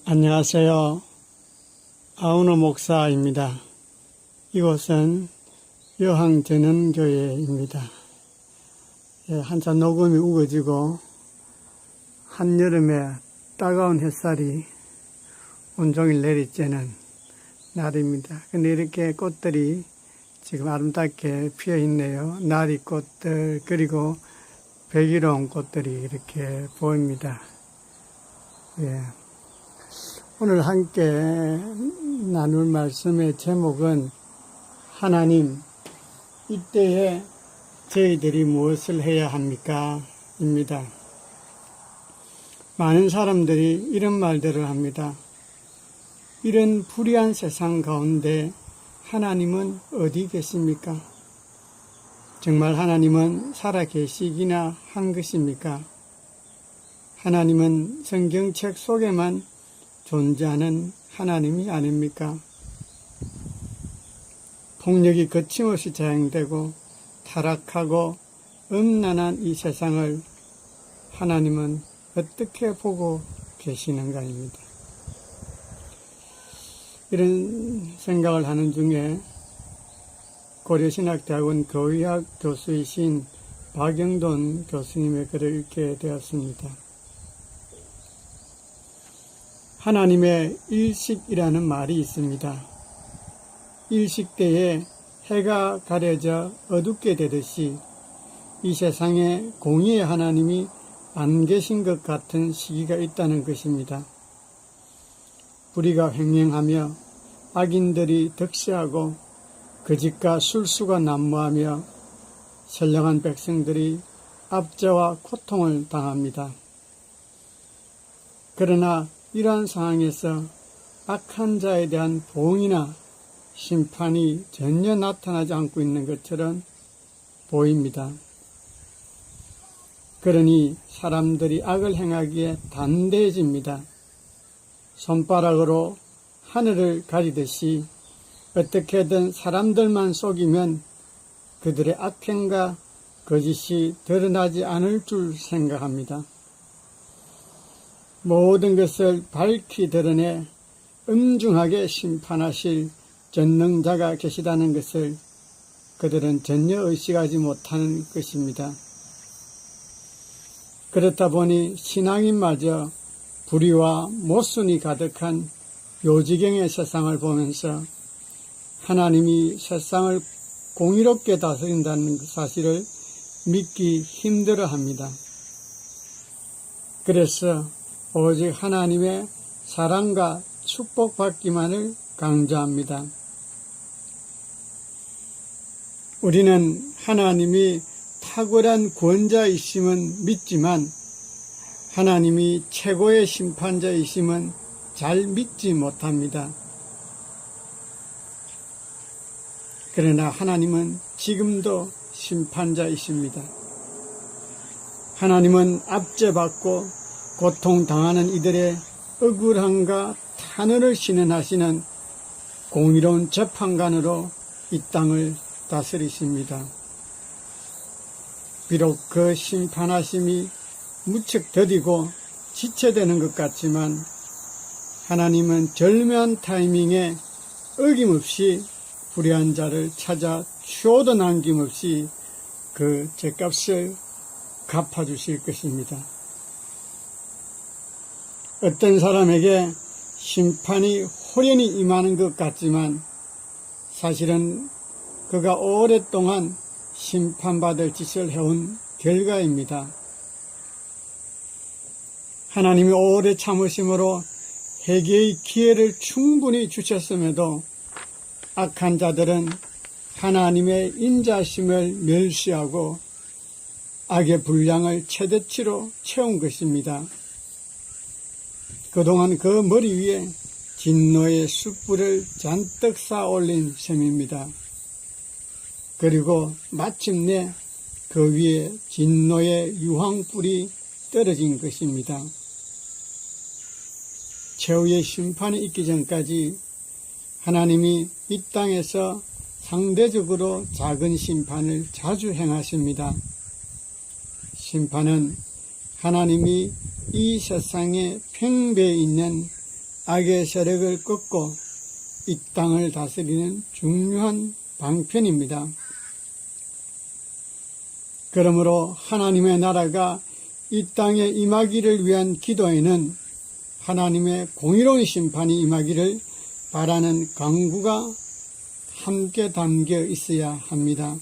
안녕하세요. 아우노 목사입니다. 이곳은 여항전원교회입니다. 한참 녹음이 우거지고 한여름에 따가운 햇살이 온종일 내리쬐는 날입니다. 근데 이렇게 꽃들이 지금 아름답게 피어 있네요. 나리꽃들 그리고 백일홍 꽃들이 이렇게 보입니다. 오늘 함께 나눌 말씀의 제목은 하나님, 이때에 저희들이 무엇을 해야 합니까? 입니다. 많은 사람들이 이런 말들을 합니다. 이런 불의한 세상 가운데 하나님은 어디 계십니까? 정말 하나님은 살아계시기나 한 것입니까? 하나님은 성경책 속에만 존재하는 하나님이 아닙니까? 폭력이 거침없이 자행되고 타락하고 음란한 이 세상을 하나님은 어떻게 보고 계시는가입니다. 이런 생각을 하는 중에 고려신학대학원 교의학 교수이신 박영돈 교수님의 글을 읽게 되었습니다. 하나님의 일식이라는 말이 있습니다. 일식 때에 해가 가려져 어둡게 되듯이 이 세상에 공의의 하나님이 안 계신 것 같은 시기가 있다는 것입니다. 불의가 횡행하며 악인들이 득세하고 거짓과 술수가 난무하며 선량한 백성들이 압제와 고통을 당합니다. 그러나 이러한 상황에서 악한 자에 대한 보응이나 심판이 전혀 나타나지 않고 있는 것처럼 보입니다. 그러니 사람들이 악을 행하기에 단대해집니다. 손바닥으로 하늘을 가리듯이 어떻게든 사람들만 속이면 그들의 악행과 거짓이 드러나지 않을 줄 생각합니다. 모든 것을 밝히 드러내 엄중하게 심판하실 전능자가 계시다는 것을 그들은 전혀 의식하지 못하는 것입니다. 그렇다 보니 신앙인마저 불의와 모순이 가득한 요지경의 세상을 보면서 하나님이 세상을 공의롭게 다스린다는 사실을 믿기 힘들어합니다. 그래서 오직 하나님의 사랑과 축복받기만을 강조합니다. 우리는 하나님이 탁월한 구원자이심은 믿지만 하나님이 최고의 심판자이심은 잘 믿지 못합니다. 그러나 하나님은 지금도 심판자이십니다. 하나님은 압제받고 고통당하는 이들의 억울함과 탄원을 신원하시는 공의로운 재판관으로 이 땅을 다스리십니다. 비록 그 심판하심이 무척 더디고 지체되는 것 같지만 하나님은 절묘한 타이밍에 어김없이 불의한 자를 찾아 추호도 남김없이 그 죗값을 갚아주실 것입니다. 어떤 사람에게 심판이 호련히 임하는 것 같지만 사실은 그가 오랫동안 심판받을 짓을 해온 결과입니다. 하나님이 오래 참으심으로 회개의 기회를 충분히 주셨음에도 악한 자들은 하나님의 인자심을 멸시하고 악의 분량을 최대치로 채운 것입니다. 그동안 그 머리 위에 진노의 숯불을 잔뜩 쌓아 올린 셈입니다. 그리고 마침내 그 위에 진노의 유황불이 떨어진 것입니다. 최후의 심판이 있기 전까지 하나님이 이 땅에서 상대적으로 작은 심판을 자주 행하십니다. 심판은 하나님이 이 세상에 팽배해 있는 악의 세력을 꺾고 이 땅을 다스리는 중요한 방편입니다. 그러므로 하나님의 나라가 이 땅에 임하기를 위한 기도에는 하나님의 공의로운 심판이 임하기를 바라는 간구가 함께 담겨 있어야 합니다.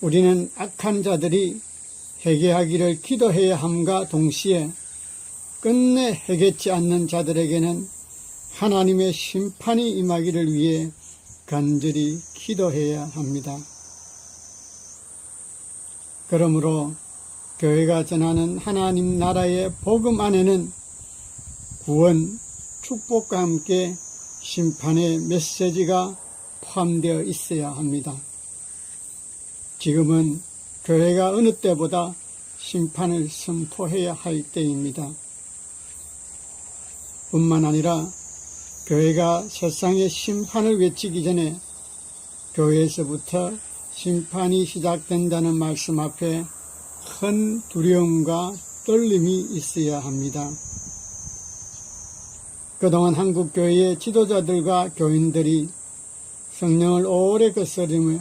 우리는 악한 자들이 회개하기를 기도해야 함과 동시에 끝내 회개치 않는 자들에게는 하나님의 심판이 임하기를 위해 간절히 기도해야 합니다. 그러므로 교회가 전하는 하나님 나라의 복음 안에는 구원, 축복과 함께 심판의 메시지가 포함되어 있어야 합니다. 지금은 교회가 어느 때보다 심판을 선포해야 할 때입니다. 뿐만 아니라 교회가 세상의 심판을 외치기 전에 교회에서부터 심판이 시작된다는 말씀 앞에 큰 두려움과 떨림이 있어야 합니다. 그동안 한국교회의 지도자들과 교인들이 성령을 오래 거스르며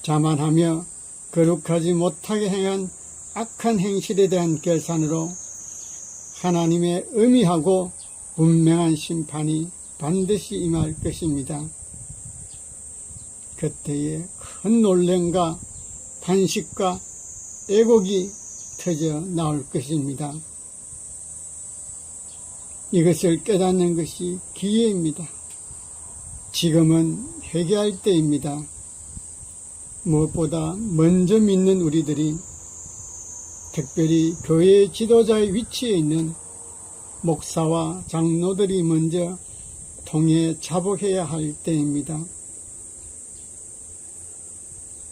자만하며 거룩하지 못하게 행한 악한 행실에 대한 결산으로 하나님의 엄미하고 분명한 심판이 반드시 임할 것입니다. 그때에 큰 놀램과 탄식과 애곡이 터져 나올 것입니다. 이것을 깨닫는 것이 기회입니다. 지금은 회개할 때입니다. 무엇보다 먼저 믿는 우리들이 특별히 교회의 지도자의 위치에 있는 목사와 장로들이 먼저 통해 자복해야 할 때입니다.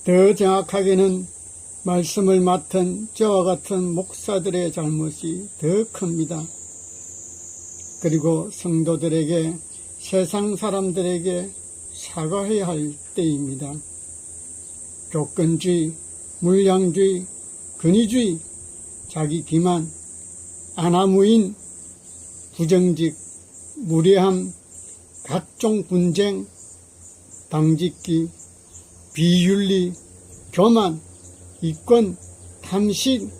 더 정확하게는 말씀을 맡은 저와 같은 목사들의 잘못이 더 큽니다. 그리고 성도들에게, 세상 사람들에게 사과해야 할 때입니다. 교권주의, 물량주의, 근위주의, 자기 기만, 안하무인, 부정직, 무례함, 각종 분쟁, 당짓기, 비윤리, 교만, 이권, 탐식,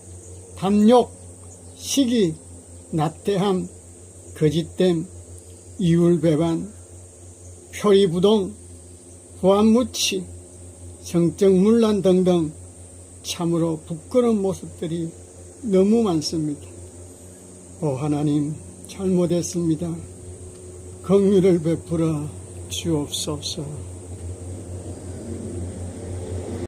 탐욕, 시기, 나태함, 거짓됨, 이율배반, 표리부동, 후안무치, 성적 문란 등등 참으로 부끄러운 모습들이 너무 많습니다. 오 하나님, 잘못했습니다. 긍휼을 베풀어 주옵소서.